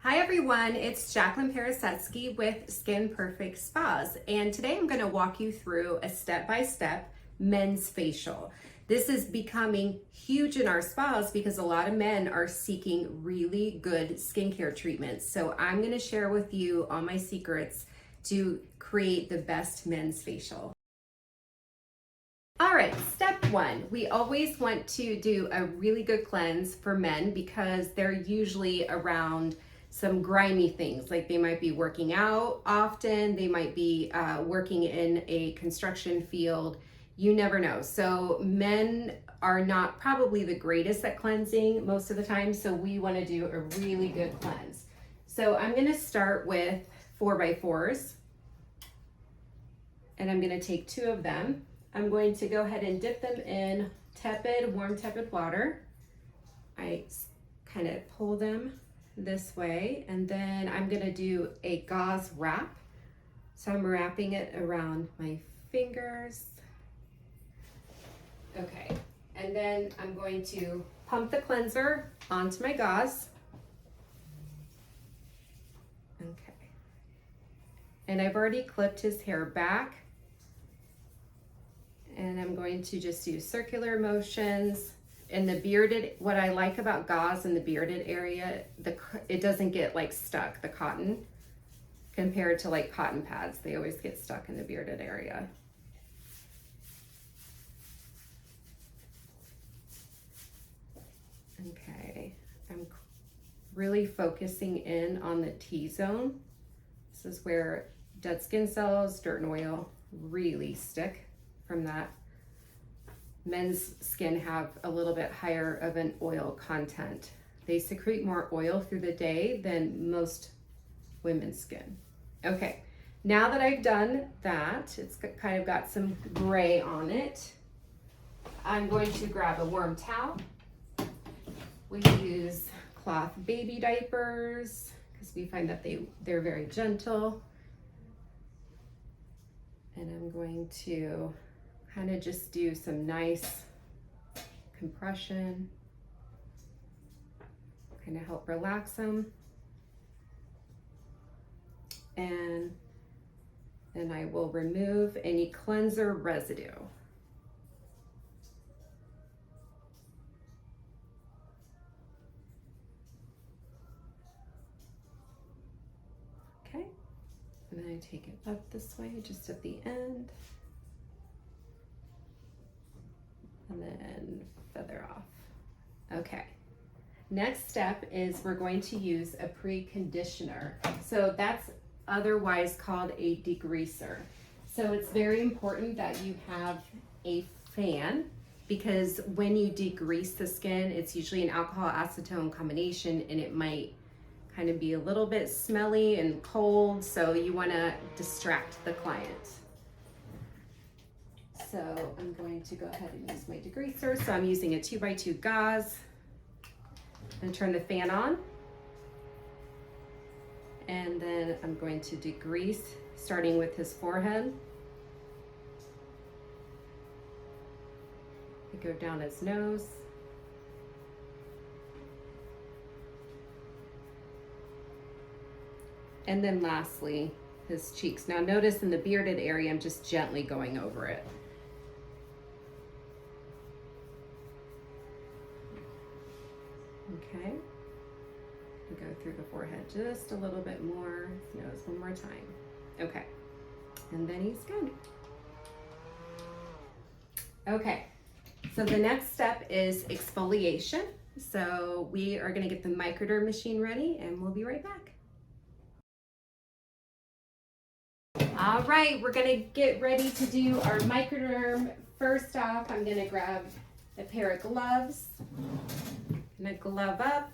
Hi everyone, it's Jaclyn Peresetsky with Skin Perfect Spas, and today I'm going to walk you through a step-by-step men's facial. This is becoming huge in our spas because a lot of men are seeking really good skincare treatments. So I'm going to share with you all my secrets to create the best men's facial. All right, step one, we always want to do a really good cleanse for men because they're usually around some grimy things, like they might be working out often, they might be working in a construction field, you never know. So men are not probably the greatest at cleansing most of the time, so we want to do a really good cleanse. So I'm going to start with 4x4s, and I'm going to take 2 of them. I'm going to go ahead and dip them in warm tepid water. I kind of pull them this way, and then I'm going to do a gauze wrap. So I'm wrapping it around my fingers. Okay, and then I'm going to pump the cleanser onto my gauze. Okay, and I've already clipped his hair back, and I'm going to just do circular motions. In the bearded, what I like about gauze in the bearded area, it doesn't get like stuck, the cotton, compared to like cotton pads. They always get stuck in the bearded area. Okay, I'm really focusing in on the T-zone. This is where dead skin cells, dirt and oil really stick from that. Men's skin have a little bit higher of an oil content. They secrete more oil through the day than most women's skin. Okay, now that I've done that, it's kind of got some gray on it, I'm going to grab a warm towel. We use cloth baby diapers because we find that they're very gentle. And I'm going to kind of just do some nice compression, kind of help relax them. And then I will remove any cleanser residue. Okay, and then I take it up this way, just at the end. And then feather off. Okay, next step is we're going to use a preconditioner. So that's otherwise called a degreaser. So it's very important that you have a fan, because when you degrease the skin, it's usually an alcohol acetone combination, and it might kind of be a little bit smelly and cold, so you want to distract the client. So I'm going to go ahead and use my degreaser. So I'm using a 2x2 gauze, and turn the fan on. And then I'm going to degrease, starting with his forehead. I go down his nose. And then lastly, his cheeks. Now notice in the bearded area, I'm just gently going over it. Okay, and go through the forehead just a little bit more, nose one more time. Okay, and then he's good. Okay, so the next step is exfoliation. So we are gonna get the Microderm machine ready, and we'll be right back. All right, we're gonna get ready to do our Microderm. First off, I'm gonna grab a pair of gloves. I'm gonna glove up.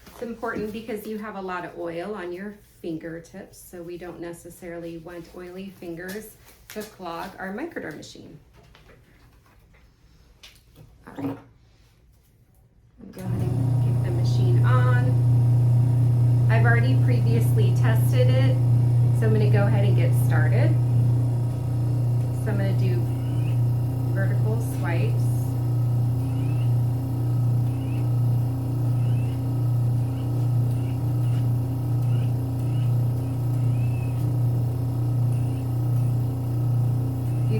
It's important because you have a lot of oil on your fingertips, so we don't necessarily want oily fingers to clog our Microderm machine. All right, go ahead and get the machine on. I've already previously tested it, so I'm gonna go ahead and get started. So I'm gonna do vertical swipes.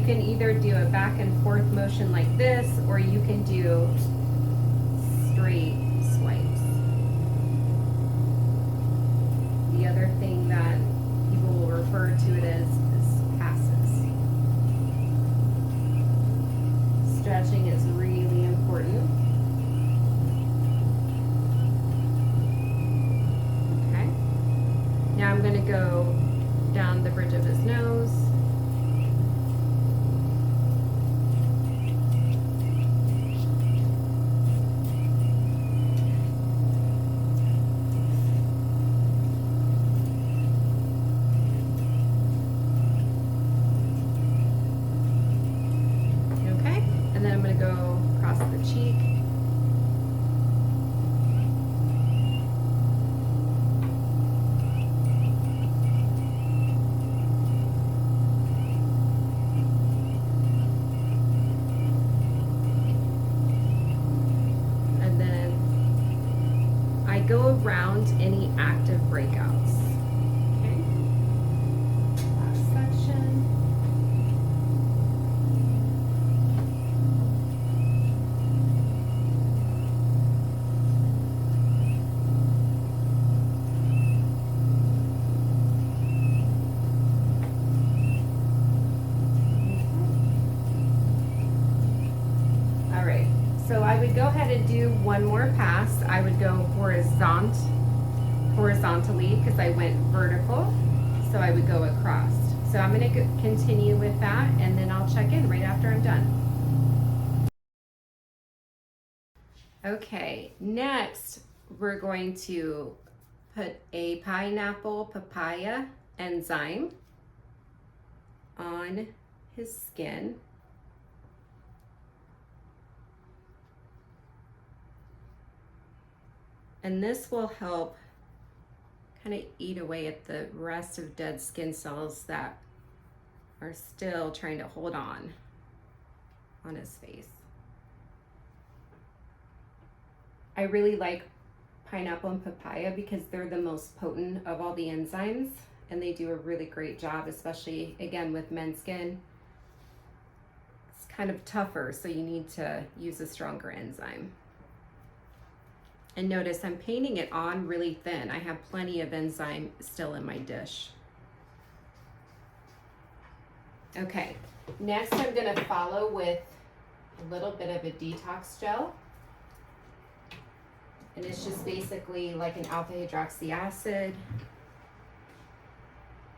can either do a back and forth motion like this, or you can do straight swipes. The other thing that people will refer to it as is passes. Stretching is really important. Okay. Now I'm going to go down the bridge of his nose. Go around any active breakouts. Okay. Last section. Okay. All right. So I would go ahead and do one more pass. I would go horizontally because I went vertical. So I would go across. So I'm going to continue with that, and then I'll check in right after I'm done. Okay, next we're going to put a pineapple papaya enzyme on his skin. And this will help kind of eat away at the rest of dead skin cells that are still trying to hold on his face. I really like pineapple and papaya because they're the most potent of all the enzymes, and they do a really great job, especially again with men's skin. It's kind of tougher, so you need to use a stronger enzyme. And notice I'm painting it on really thin. I have plenty of enzyme still in my dish. Okay, next I'm gonna follow with a little bit of a detox gel. And it's just basically like an alpha hydroxy acid.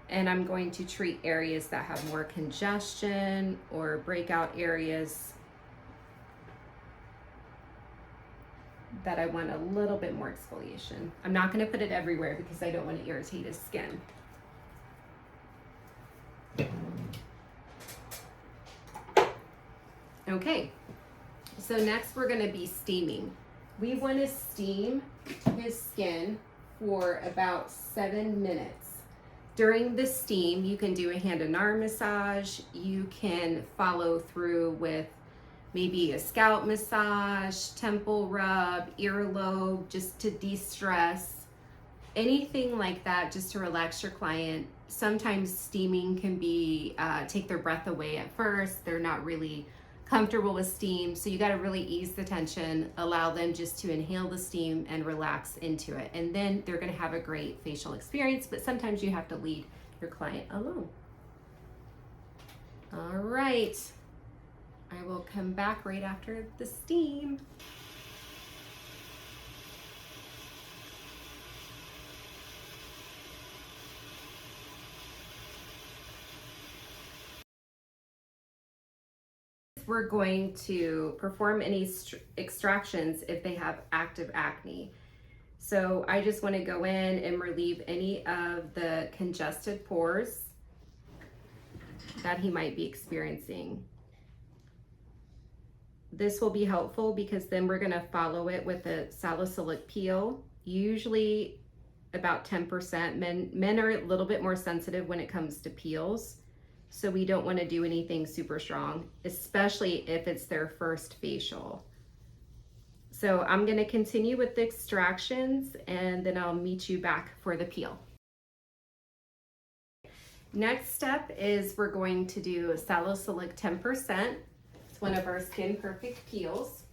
And I'm going to treat areas that have more congestion or breakout areas that I want a little bit more exfoliation. I'm not going to put it everywhere because I don't want to irritate his skin. Okay, so next we're going to be steaming. We want to steam his skin for about 7 minutes. During the steam, you can do a hand and arm massage. You can follow through with maybe a scalp massage, temple rub, earlobe, just to de-stress. Anything like that, just to relax your client. Sometimes steaming can be, take their breath away at first. They're not really comfortable with steam, so you got to really ease the tension, allow them just to inhale the steam and relax into it, and then they're going to have a great facial experience. But sometimes you have to lead your client alone. All right, I will come back right after the steam. We're going to perform any extractions if they have active acne. So I just want to go in and relieve any of the congested pores that he might be experiencing. This will be helpful because then we're going to follow it with a salicylic peel, usually about 10%. Men are a little bit more sensitive when it comes to peels. So we don't want to do anything super strong, especially if it's their first facial. So I'm going to continue with the extractions and then I'll meet you back for the peel. Next step is we're going to do salicylic 10%. It's one of our Skin Perfect peels.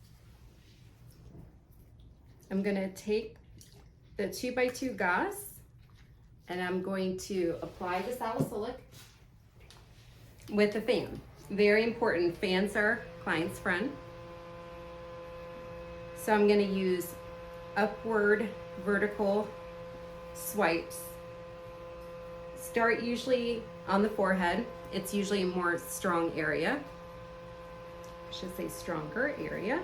I'm gonna take the 2x2 gauze and I'm going to apply the salicylic with a fan. Very important, fans are client's friend. So I'm gonna use upward vertical swipes. Start usually on the forehead. It's usually a more strong area. I should say stronger area.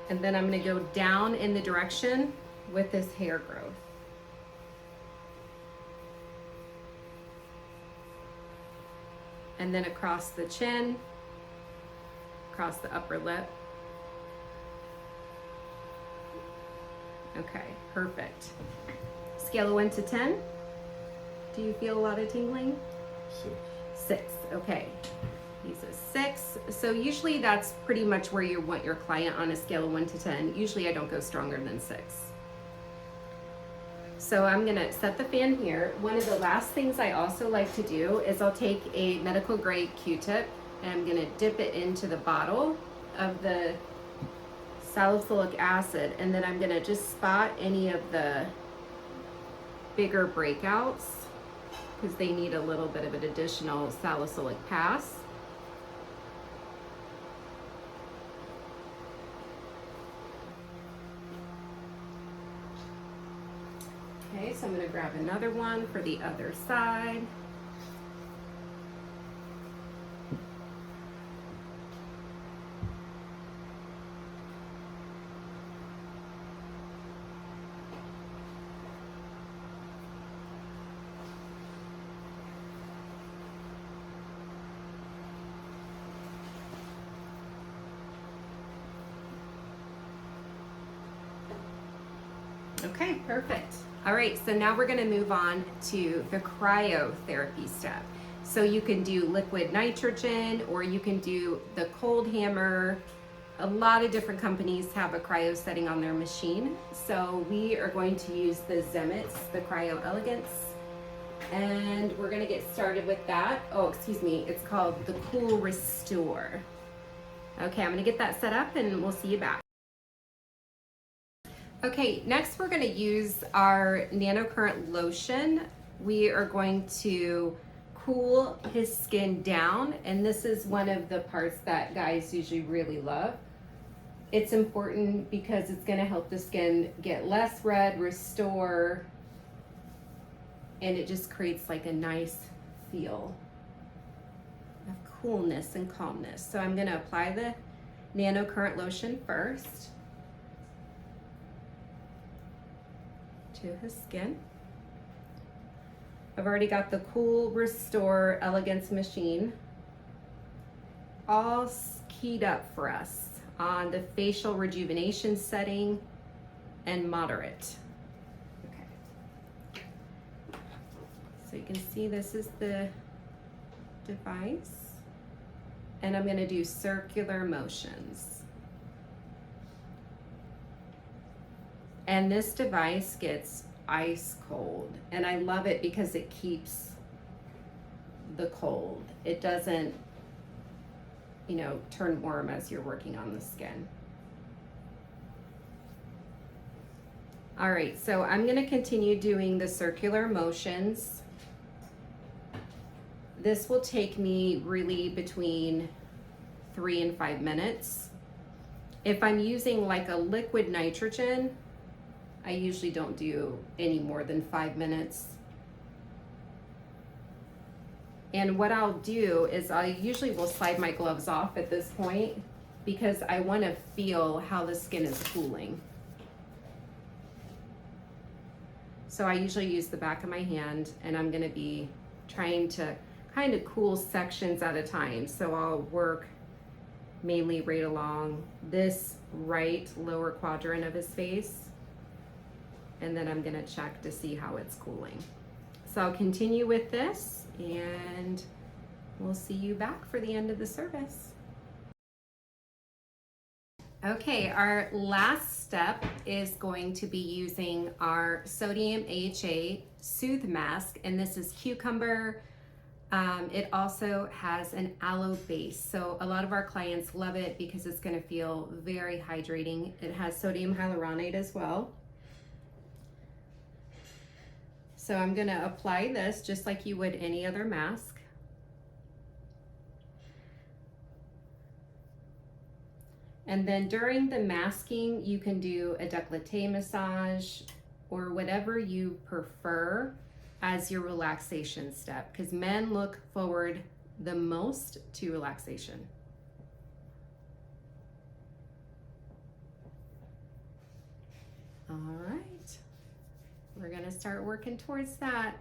And then I'm going to go down in the direction with this hair growth. And then across the chin, across the upper lip. Okay, perfect. Scale of 1 to 10. Do you feel a lot of tingling? 6. Okay. He's a 6. So usually that's pretty much where you want your client on a scale of 1 to 10. Usually I don't go stronger than 6. So I'm gonna set the fan here. One of the last things I also like to do is I'll take a medical grade Q-tip and I'm gonna dip it into the bottle of the salicylic acid, and then I'm gonna just spot any of the bigger breakouts because they need a little bit of an additional salicylic pass. Okay, so I'm gonna grab another one for the other side. Okay, perfect. All right, so now we're gonna move on to the cryotherapy step. So you can do liquid nitrogen or you can do the cold hammer. A lot of different companies have a cryo setting on their machine. So we are going to use the Zemitz, the Cryo Elegance. And we're gonna get started with that. Oh, excuse me, it's called the Cool Restore. Okay, I'm gonna get that set up and we'll see you back. Okay, next we're going to use our nanocurrent lotion. We are going to cool his skin down, and this is one of the parts that guys usually really love. It's important because it's going to help the skin get less red, restore, and it just creates like a nice feel of coolness and calmness. So I'm going to apply the nanocurrent lotion first to his skin. I've already got the Cool Restore Elegance machine all keyed up for us on the facial rejuvenation setting and moderate. Okay. So you can see this is the device, and I'm going to do circular motions. And this device gets ice cold, and I love it because it keeps the cold. It doesn't, you know, turn warm as you're working on the skin. All right, so I'm gonna continue doing the circular motions. This will take me really between 3 and 5 minutes. If I'm using like a liquid nitrogen, I usually don't do any more than 5 minutes. And what I'll do is I usually will slide my gloves off at this point because I want to feel how the skin is cooling. So I usually use the back of my hand, and I'm going to be trying to kind of cool sections at a time. So I'll work mainly right along this right lower quadrant of his face, and then I'm gonna check to see how it's cooling. So I'll continue with this, and we'll see you back for the end of the service. Okay, our last step is going to be using our sodium AHA Soothe Mask, and this is cucumber. It also has an aloe base, so a lot of our clients love it because it's going to feel very hydrating. It has sodium hyaluronate as well. So I'm going to apply this just like you would any other mask. And then during the masking, you can do a décolleté massage or whatever you prefer as your relaxation step, because men look forward the most to relaxation. All right, we're gonna start working towards that.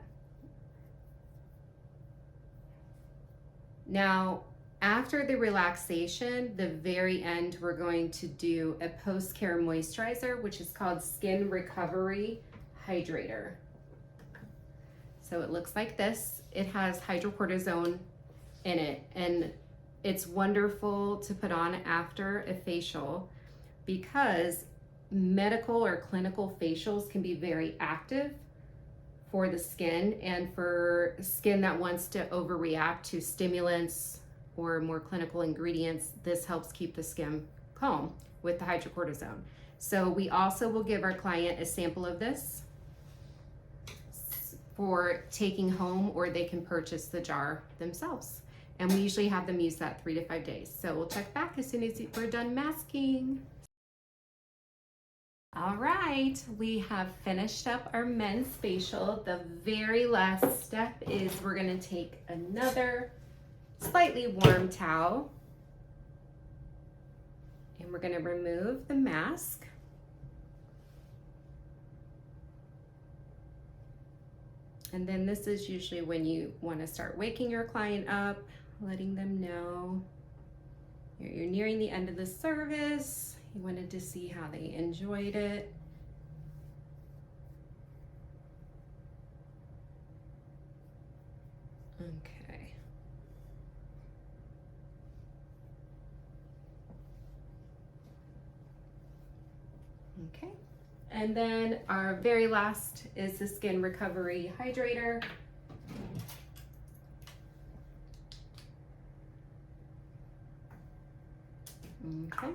Now, after the relaxation, the very end, we're going to do a post-care moisturizer, which is called Skin Recovery Hydrator. So it looks like this. It has hydrocortisone in it, and it's wonderful to put on after a facial because medical or clinical facials can be very active for the skin, and for skin that wants to overreact to stimulants or more clinical ingredients, this helps keep the skin calm with the hydrocortisone. So we also will give our client a sample of this for taking home, or they can purchase the jar themselves. And we usually have them use that 3 to 5 days. So we'll check back as soon as we're done masking. All right, we have finished up our men's facial. The very last step is we're gonna take another slightly warm towel and we're gonna remove the mask. And then this is usually when you wanna start waking your client up, letting them know you're nearing the end of the service. You wanted to see how they enjoyed it. Okay. Okay. And then our very last is the Skin Recovery Hydrator. Okay.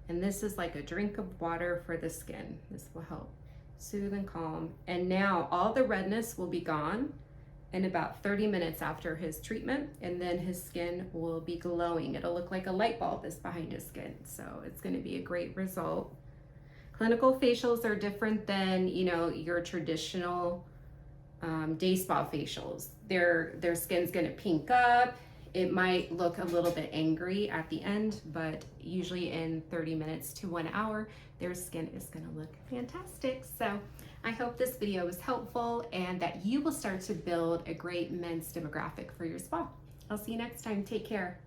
And this is like a drink of water for the skin. This will help soothe and calm. And now all the redness will be gone in about 30 minutes after his treatment, and then his skin will be glowing. It'll look like a light bulb is behind his skin. So it's gonna be a great result. Clinical facials are different than, you know, your traditional day spa facials. Their skin's gonna pink up. It might look a little bit angry at the end, but usually in 30 minutes to 1 hour, their skin is gonna look fantastic. So I hope this video was helpful and that you will start to build a great men's demographic for your spa. I'll see you next time. Take care.